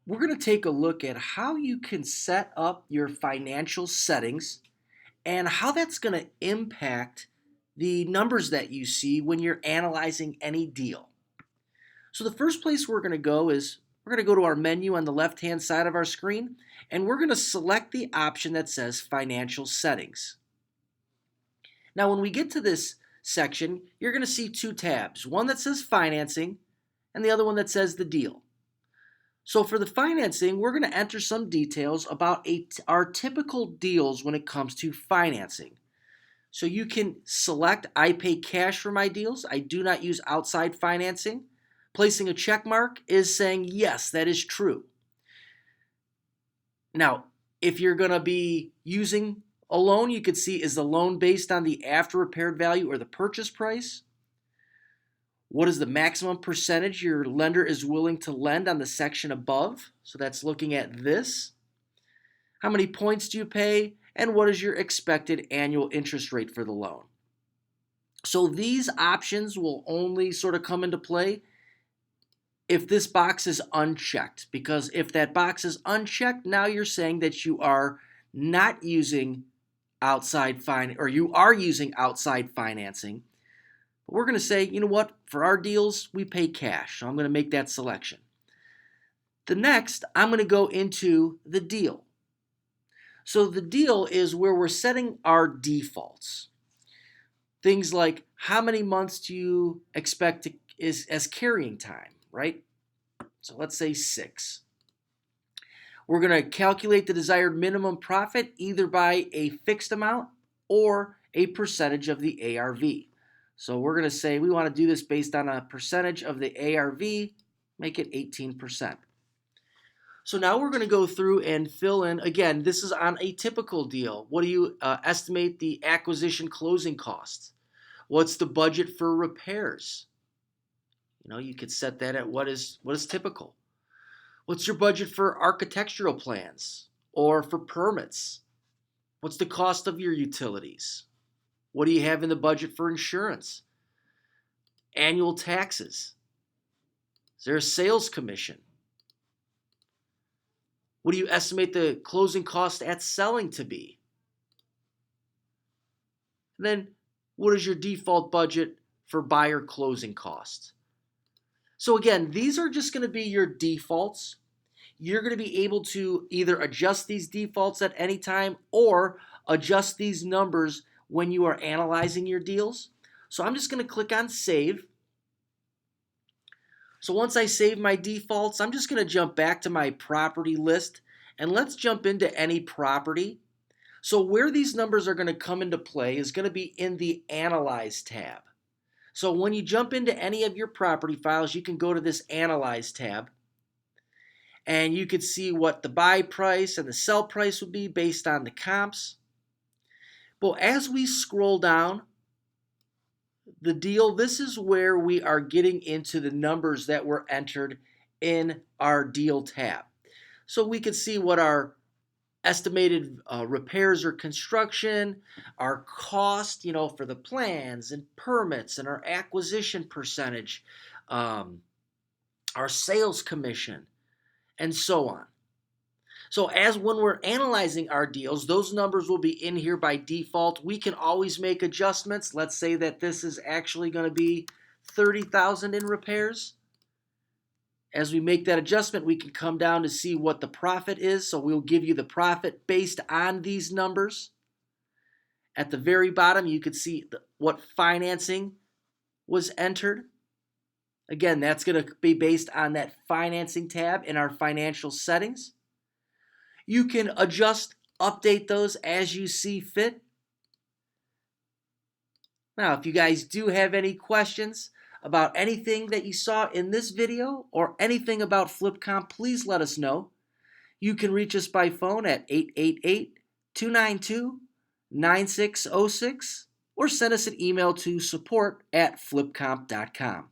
we're going to take a look at how you can set up your financial settings and how that's going to impact the numbers that you see when you're analyzing any deal. So the first place we're going to go is we're going to go to our menu on the left-hand side of our screen, and we're going to select the option that says Financial Settings. Now, when we get to this section, you're going to see two tabs, one that says Financing and the other one that says the deal. So for the financing, we're going to enter some details about our typical deals when it comes to financing. So you can select I pay cash for my deals. I do not use outside financing. Placing a check mark is saying yes, that is true. Now, if you're going to be using a loan, you could see is the loan based on the after repaired value or the purchase price? What is the maximum percentage your lender is willing to lend on the section above? So that's looking at this. How many points do you pay? And what is your expected annual interest rate for the loan? So these options will only sort of come into play if this box is unchecked. Because if that box is unchecked, now you're saying that you are not using outside or you are using outside financing. But we're going to say, you know what, for our deals, we pay cash. So I'm going to make that selection. The next, I'm going to go into the deal. So the deal is where we're setting our defaults. Things like how many months do you expect as carrying time, right? So let's say 6. We're going to calculate the desired minimum profit either by a fixed amount or a percentage of the ARV. So we're going to say we want to do this based on a percentage of the ARV, make it 18%. So now we're going to go through and fill in, again, this is on a typical deal. What do you estimate the acquisition closing costs? What's the budget for repairs? You know, you could set that at what is typical. What's your budget for architectural plans or for permits? What's the cost of your utilities? What do you have in the budget for insurance? Annual taxes? Is there a sales commission? What do you estimate the closing cost at selling to be? And then, what is your default budget for buyer closing costs? So again, these are just going to be your defaults. You're going to be able to either adjust these defaults at any time or adjust these numbers when you are analyzing your deals. So I'm just going to click on Save. So once I save my defaults, I'm just going to jump back to my property list, and let's jump into any property. So where these numbers are going to come into play is going to be in the Analyze tab. So when you jump into any of your property files, you can go to this Analyze tab, and you can see what the buy price and the sell price would be based on the comps. But as we scroll down the deal, this is where we are getting into the numbers that were entered in our deal tab. So we can see what our estimated repairs or construction, our cost, for the plans and permits, and our acquisition percentage, our sales commission, and so on. So as when we're analyzing our deals, those numbers will be in here by default. We can always make adjustments. Let's say that this is actually going to be $30,000 in repairs. As we make that adjustment, we can come down to see what the profit is. So we'll give you the profit based on these numbers. At the very bottom, you can see what financing was entered. Again, that's going to be based on that financing tab in our financial settings. You can adjust, update those as you see fit. Now, if you guys do have any questions about anything that you saw in this video or anything about FlipComp, please let us know. You can reach us by phone at 888-292-9606 or send us an email to support@flipcomp.com.